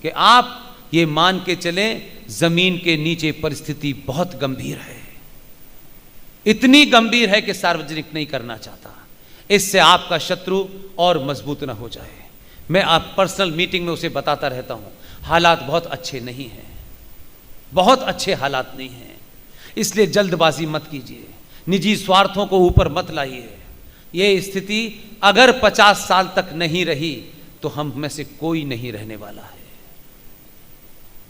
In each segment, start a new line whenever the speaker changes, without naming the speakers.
कि आप ये मान के चलें जमीन के नीचे परिस्थिति बहुत गंभीर है, इतनी गंभीर है कि सार्वजनिक नहीं करना चाहता, इससे आपका शत्रु और मजबूत ना हो जाए। मैं आप पर्सनल मीटिंग में उसे बताता रहता हूं, हालात बहुत अच्छे नहीं हैं, बहुत अच्छे हालात नहीं हैं, इसलिए जल्दबाजी मत कीजिए, निजी स्वार्थों को ऊपर मत लाइए। ये स्थिति अगर 50 साल तक नहीं रही तो हम में से कोई नहीं रहने वाला है,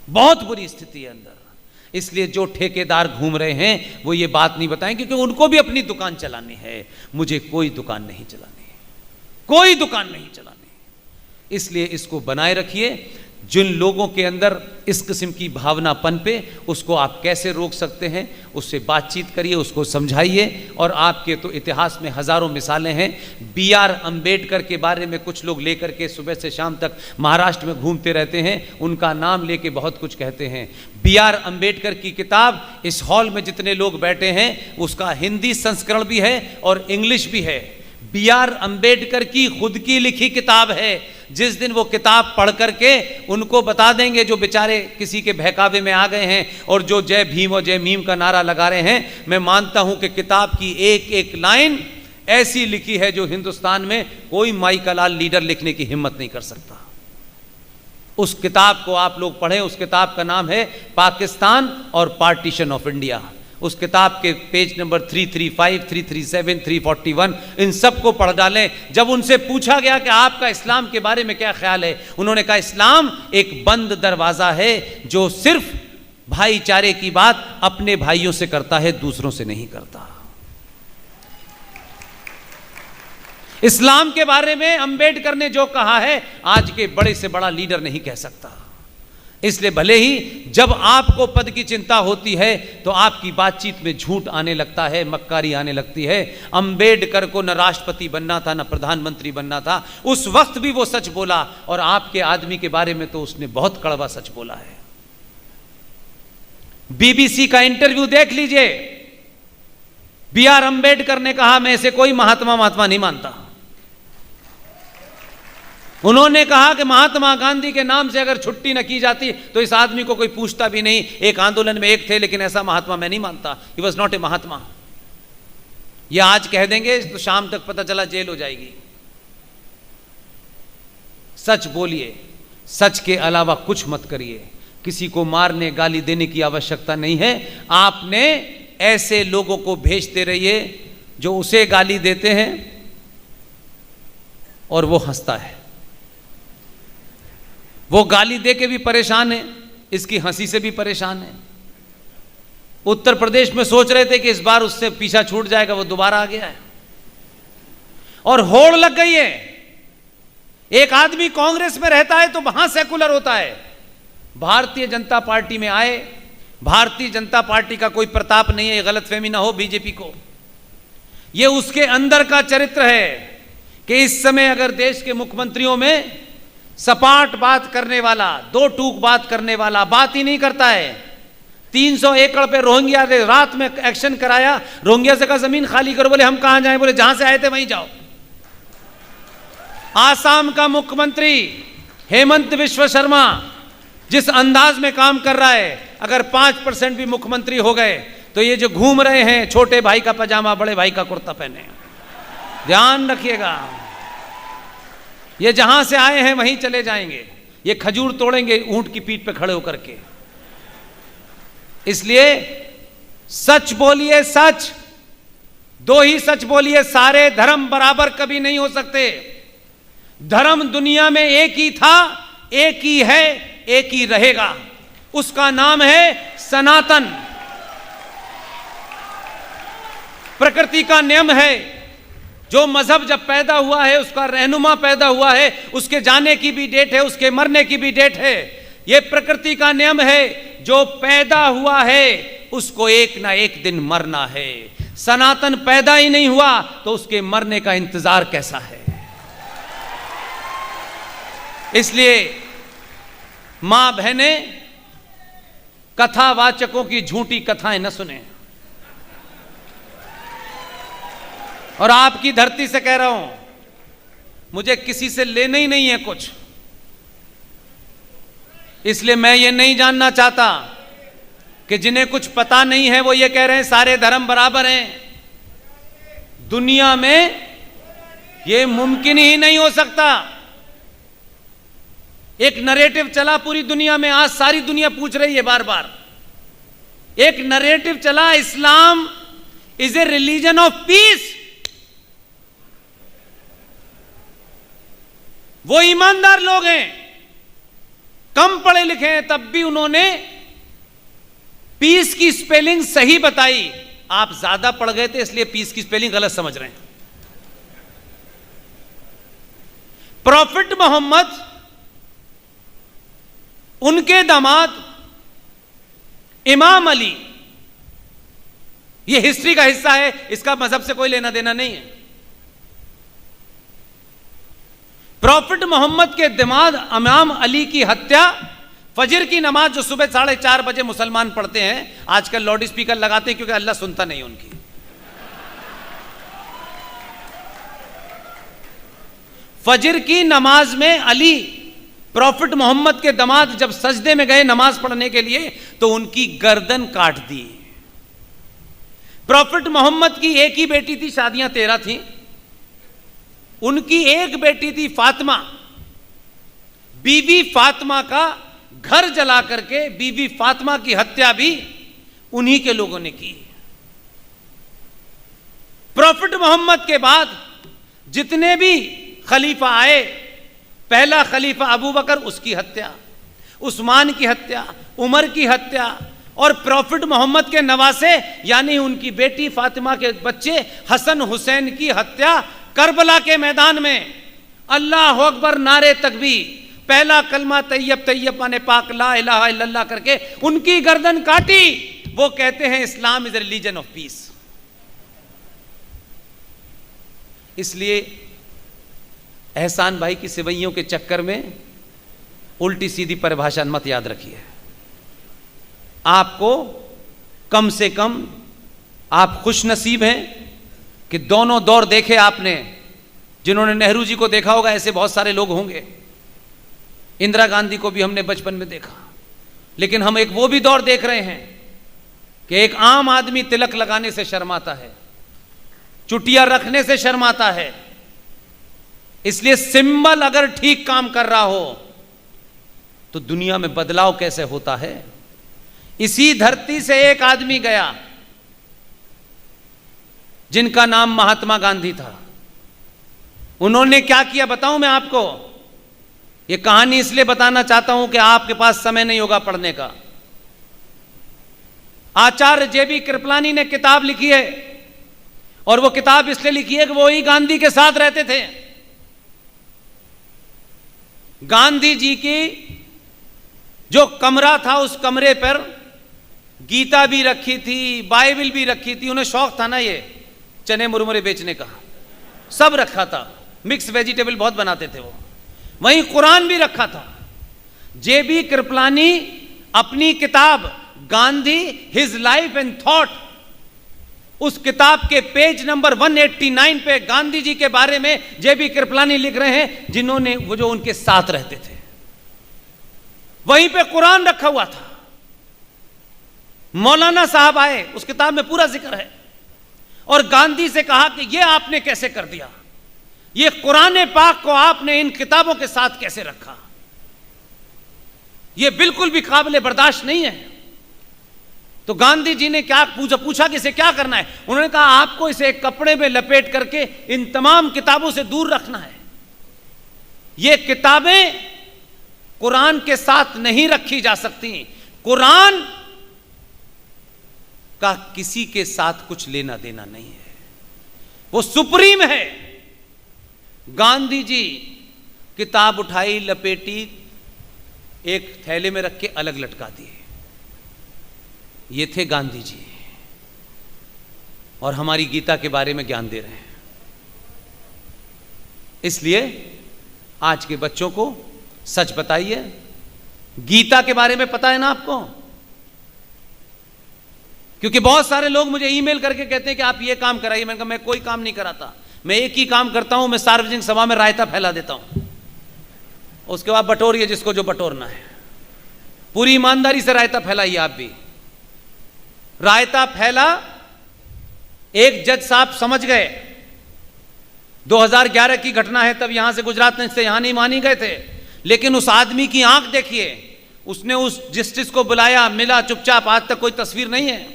बहुत बुरी स्थिति है अंदर। इसलिए जो ठेकेदार घूम रहे हैं वो ये बात नहीं बताएं, क्योंकि उनको भी अपनी दुकान चलानी है, मुझे कोई दुकान नहीं चलानी, कोई दुकान नहीं चलानी। इसलिए इसको बनाए रखिए। जिन लोगों के अंदर इस किस्म की भावना पनपे, उसको आप कैसे रोक सकते हैं, उससे बातचीत करिए, उसको समझाइए। और आपके तो इतिहास में हजारों मिसालें हैं। BR अम्बेडकर के बारे में कुछ लोग लेकर के सुबह से शाम तक महाराष्ट्र में घूमते रहते हैं, उनका नाम लेके बहुत कुछ कहते हैं। BR अम्बेडकर की किताब इस हॉल में जितने लोग बैठे हैं उसका हिंदी संस्करण भी है और इंग्लिश भी है। BR अम्बेडकर की खुद की लिखी किताब है। जिस दिन वो किताब पढ़ करके उनको बता देंगे जो बेचारे किसी के बहकावे में आ गए हैं और जो जय भीम और जय मीम का नारा लगा रहे हैं, मैं मानता हूं कि किताब की एक एक लाइन ऐसी लिखी है जो हिंदुस्तान में कोई माई का लाल लीडर लिखने की हिम्मत नहीं कर सकता। उस किताब को आप लोग पढ़ें। उस किताब का नाम है पाकिस्तान और पार्टीशन ऑफ इंडिया। उस किताब के पेज नंबर 335, 337, 341 इन सब को पढ़ डालें। जब उनसे पूछा गया कि आपका इस्लाम के बारे में क्या ख्याल है, उन्होंने कहा इस्लाम एक बंद दरवाज़ा है जो सिर्फ भाईचारे की बात अपने भाइयों से करता है, दूसरों से नहीं करता। इस्लाम के बारे में अंबेडकर ने जो कहा है आज के बड़े से बड़ा लीडर नहीं कह सकता। इसलिए भले ही जब आपको पद की चिंता होती है तो आपकी बातचीत में झूठ आने लगता है, मक्कारी आने लगती है। अंबेडकर को न राष्ट्रपति बनना था न प्रधानमंत्री बनना था, उस वक्त भी वो सच बोला। और आपके आदमी के बारे में तो उसने बहुत कड़वा सच बोला है। BBC का इंटरव्यू देख लीजिए। BR अम्बेडकर ने कहा मैं इसे कोई महात्मा नहीं मानता। उन्होंने कहा कि महात्मा गांधी के नाम से अगर छुट्टी न की जाती तो इस आदमी को कोई पूछता भी नहीं। एक आंदोलन में एक थे, लेकिन ऐसा महात्मा मैं नहीं मानता। ही वॉज नॉट ए महात्मा। ये आज कह देंगे तो शाम तक पता चला जेल हो जाएगी। सच बोलिए, सच के अलावा कुछ मत करिए। किसी को मारने गाली देने की आवश्यकता नहीं है। आपने ऐसे लोगों को भेजते रहिए जो उसे गाली देते हैं और वो हंसता है। वो गाली दे के भी परेशान है, इसकी हंसी से भी परेशान है। उत्तर प्रदेश में सोच रहे थे कि इस बार उससे पीछा छूट जाएगा, वो दोबारा आ गया है और होड़ लग गई है। एक आदमी कांग्रेस में रहता है तो वहां सेकुलर होता है, भारतीय जनता पार्टी में आए। भारतीय जनता पार्टी का कोई प्रताप नहीं है, ये गलतफहमी ना हो बीजेपी को। ये उसके अंदर का चरित्र है कि इस समय अगर देश के मुख्यमंत्रियों में सपाट बात करने वाला, दो टूक बात करने वाला बात ही नहीं करता है। 300 एकड़ पे रोहिंग्या ने रात में एक्शन कराया। रोहिंग्या से कहा जमीन खाली करो, बोले हम कहां जाएं, बोले जहां से आए थे वहीं जाओ। आसाम का मुख्यमंत्री हेमंत विश्व शर्मा जिस अंदाज में काम कर रहा है, अगर 5% भी मुख्यमंत्री हो गए तो ये जो घूम रहे हैं छोटे भाई का पजामा बड़े भाई का कुर्ता पहने, ध्यान रखिएगा। ये जहां से आए हैं वहीं चले जाएंगे। ये खजूर तोड़ेंगे ऊंट की पीठ पे खड़े होकर के। इसलिए सच बोलिए, सच, दो ही सच बोलिए। सारे धर्म बराबर कभी नहीं हो सकते। धर्म दुनिया में एक ही था, एक ही है, एक ही रहेगा। उसका नाम है सनातन। प्रकृति का नियम है। जो मजहब जब पैदा हुआ है उसका रहनुमा पैदा हुआ है, उसके जाने की भी डेट है, उसके मरने की भी डेट है। यह प्रकृति का नियम है। जो पैदा हुआ है उसको एक ना एक दिन मरना है। सनातन पैदा ही नहीं हुआ तो उसके मरने का इंतजार कैसा है। इसलिए मां बहने कथावाचकों की झूठी कथाएं न सुने। और आपकी धरती से कह रहा हूं, मुझे किसी से लेना ही नहीं है कुछ। इसलिए मैं ये नहीं जानना चाहता कि जिन्हें कुछ पता नहीं है वो ये कह रहे हैं सारे धर्म बराबर हैं। दुनिया में ये मुमकिन ही नहीं हो सकता। एक नरेटिव चला पूरी दुनिया में, आज सारी दुनिया पूछ रही है बार बार। एक नरेटिव चला, Islam is a religion of peace. वो ईमानदार लोग हैं, कम पढ़े लिखे हैं, तब भी उन्होंने पीस की स्पेलिंग सही बताई। आप ज्यादा पढ़ गए थे इसलिए पीस की स्पेलिंग गलत समझ रहे हैं। प्रॉफिट मोहम्मद, उनके दामाद इमाम अली, यह हिस्ट्री का हिस्सा है, इसका मजहब से कोई लेना देना नहीं है। प्रॉफिट मोहम्मद के दामाद इमाम अली की हत्या, फजर की नमाज जो सुबह 4:30 बजे मुसलमान पढ़ते हैं, आजकल लाउड स्पीकर लगाते हैं क्योंकि अल्लाह सुनता नहीं उनकी। फजर की नमाज में अली प्रॉफिट मोहम्मद के दामाद जब सजदे में गए नमाज पढ़ने के लिए तो उनकी गर्दन काट दी। प्रॉफिट मोहम्मद की एक ही बेटी थी, शादियां 13 थी। उनकी एक बेटी थी फातिमा। बीवी फातिमा का घर जला करके बीवी फातिमा की हत्या भी उन्हीं के लोगों ने की। प्रॉफिट मोहम्मद के बाद जितने भी खलीफा आए, पहला खलीफा अबू बकर, उसकी हत्या, उस्मान की हत्या, उमर की हत्या, और प्रॉफिट मोहम्मद के नवासे यानी उनकी बेटी फातिमा के बच्चे हसन हुसैन की हत्या करबला के मैदान में। अल्लाह अकबर नारे तकबीर, पहला कलमा तैयब तैयब माने पाक ला इलाहा इल्लल्लाह करके उनकी गर्दन काटी। वो कहते हैं Islam is religion of piece. इसलिए एहसान भाई की सिवैयों के चक्कर में उल्टी सीधी परिभाषा मत याद रखिए। आपको कम से कम आप खुश नसीब हैं कि दोनों दौर देखे आपने। जिन्होंने नेहरू जी को देखा होगा ऐसे बहुत सारे लोग होंगे। इंदिरा गांधी को भी हमने बचपन में देखा, लेकिन हम एक वो भी दौर देख रहे हैं कि एक आम आदमी तिलक लगाने से शर्माता है, चुटिया रखने से शर्माता है। इसलिए सिंबल अगर ठीक काम कर रहा हो तो दुनिया में बदलाव कैसे होता है। इसी धरती से एक आदमी गया जिनका नाम महात्मा गांधी था। उन्होंने क्या किया बताऊं मैं आपको। यह कहानी इसलिए बताना चाहता हूं कि आपके पास समय नहीं होगा पढ़ने का। आचार्य जेबी कृपलानी ने किताब लिखी है, और वो किताब इसलिए लिखी है कि वो ही गांधी के साथ रहते थे। गांधी जी की जो कमरा था उस कमरे पर गीता भी रखी थी, बाइबल भी रखी थी। उन्हें शौक था ना ये चने मुरमुरे बेचने का, सब रखा था। मिक्स वेजिटेबल बहुत बनाते थे वो। वहीं कुरान भी रखा था। जेबी कृपलानी अपनी किताब Gandhi his life and thought, उस किताब के पेज नंबर 189 पे गांधी जी के बारे में जेबी कृपलानी लिख रहे हैं, जिन्होंने वो जो उनके साथ रहते थे। वहीं पे कुरान रखा हुआ था। मौलाना साहब आए, उस किताब में पूरा जिक्र है, और गांधी से कहा कि ये आपने कैसे कर दिया, ये कुरान पाक को आपने इन किताबों के साथ कैसे रखा, ये बिल्कुल भी काबिल बर्दाश्त नहीं है। तो गांधी जी ने क्या पूछा कि इसे क्या करना है। उन्होंने कहा आपको इसे एक कपड़े में लपेट करके इन तमाम किताबों से दूर रखना है। ये किताबें कुरान के साथ नहीं रखी जा सकती। कुरान का किसी के साथ कुछ लेना देना नहीं है, वो सुप्रीम है। गांधी जी किताब उठाई, लपेटी, एक थैले में रख के अलग लटका दिए। ये थे गांधी जी, और हमारी गीता के बारे में ज्ञान दे रहे हैं। इसलिए आज के बच्चों को सच बताइए, गीता के बारे में पता है ना आपको? क्योंकि बहुत सारे लोग मुझे ईमेल करके कहते हैं कि आप ये काम कराइए। मैंने कहा मैं कोई काम नहीं कराता, मैं एक ही काम करता हूं, मैं सार्वजनिक सभा में रायता फैला देता हूं, उसके बाद बटोरिए जिसको जो बटोरना है। पूरी ईमानदारी से रायता फैलाइए आप भी। रायता फैला, एक जज साहब समझ गए, 2011 की घटना है, तब यहां से गुजरात से यहां नहीं मानी गए थे, लेकिन उस आदमी की आंख देखिए, उसने उस जस्टिस को बुलाया, मिला चुपचाप, आज तक कोई तस्वीर नहीं है।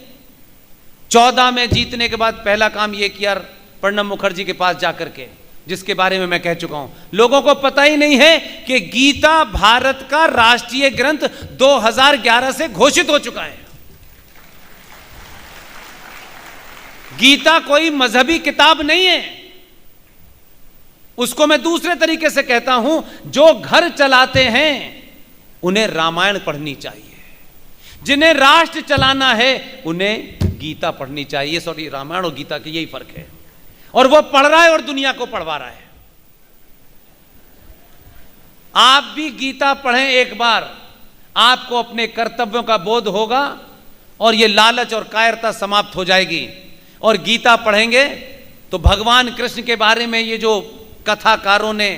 14 में जीतने के बाद पहला काम यह किया प्रणब मुखर्जी के पास जाकर के, जिसके बारे में मैं कह चुका हूं। लोगों को पता ही नहीं है कि गीता भारत का राष्ट्रीय ग्रंथ 2011 से घोषित हो चुका है। गीता कोई मजहबी किताब नहीं है। उसको मैं दूसरे तरीके से कहता हूं, जो घर चलाते हैं उन्हें रामायण पढ़नी चाहिए, जिन्हें राष्ट्र चलाना है उन्हें गीता पढ़नी चाहिए। सॉरी, रामायण और गीता के यही फर्क है, और वो पढ़ रहा है और दुनिया को पढ़वा रहा है। आप भी गीता पढ़ें एक बार, आपको अपने कर्तव्यों का बोध होगा और ये लालच और कायरता समाप्त हो जाएगी। और गीता पढ़ेंगे तो भगवान कृष्ण के बारे में ये जो कथाकारों ने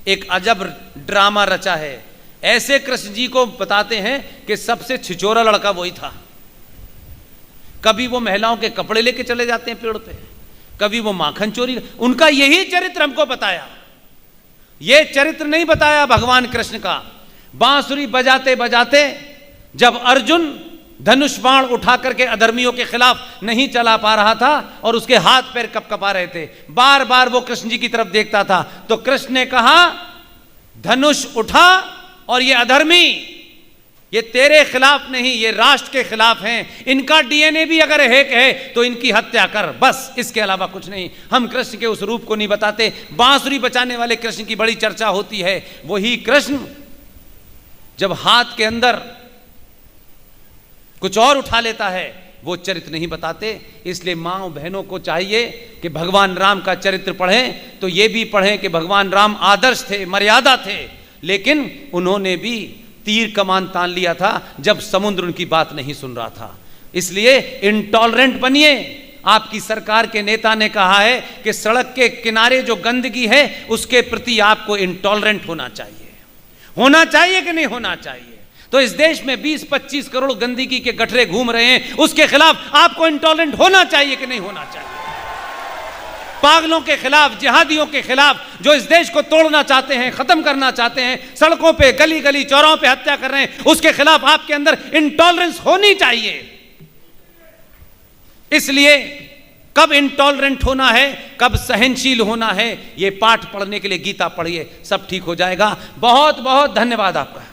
एक अजब ड्रामा रचा है, ऐसे कृष्ण जी को बताते हैं कि सबसे छिचोरा लड़का वही था। कभी वो महिलाओं के कपड़े लेके चले जाते हैं पेड़ पे, कभी वो माखन चोरी, उनका यही चरित्र हमको बताया। ये चरित्र नहीं बताया भगवान कृष्ण का। बांसुरी बजाते बजाते जब अर्जुन धनुष बाण उठा करके अधर्मियों के खिलाफ नहीं चला पा रहा था और उसके हाथ पैर कपकपा रहे थे, बार बार वो कृष्ण जी की तरफ देखता था, तो कृष्ण ने कहा धनुष उठा और ये अधर्मी, ये तेरे खिलाफ नहीं, ये राष्ट्र के खिलाफ हैं, इनका डीएनए भी अगर एक है तो इनकी हत्या कर, बस इसके अलावा कुछ नहीं। हम कृष्ण के उस रूप को नहीं बताते। बांसुरी बचाने वाले कृष्ण की बड़ी चर्चा होती है। वही कृष्ण जब हाथ के अंदर कुछ और उठा लेता है, वो चरित्र नहीं बताते। इसलिए माँ बहनों को चाहिए कि भगवान राम का चरित्र पढ़ें तो ये भी पढ़ें कि भगवान राम आदर्श थे, मर्यादा थे, लेकिन उन्होंने भी तीर कमान तान लिया था जब समुद्र उनकी बात नहीं सुन रहा था। इसलिए इंटॉलरेंट बनिए। आपकी सरकार के नेता ने कहा है कि सड़क के किनारे जो गंदगी है उसके प्रति आपको इंटॉलरेंट होना चाहिए। होना चाहिए कि नहीं होना चाहिए? तो इस देश में 20-25 करोड़ गंदगी के गठरे घूम रहे हैं, उसके खिलाफ आपको इंटॉलरेंट होना चाहिए कि नहीं होना चाहिए? पागलों के खिलाफ, जिहादियों के खिलाफ, जो इस देश को तोड़ना चाहते हैं, खत्म करना चाहते हैं, सड़कों पे, गली गली चौराहों पे हत्या कर रहे हैं, उसके खिलाफ आपके अंदर इंटॉलरेंस होनी चाहिए। इसलिए कब इंटॉलरेंट होना है, कब सहनशील होना है, ये पाठ पढ़ने के लिए गीता पढ़िए, सब ठीक हो जाएगा। बहुत बहुत धन्यवाद आपका।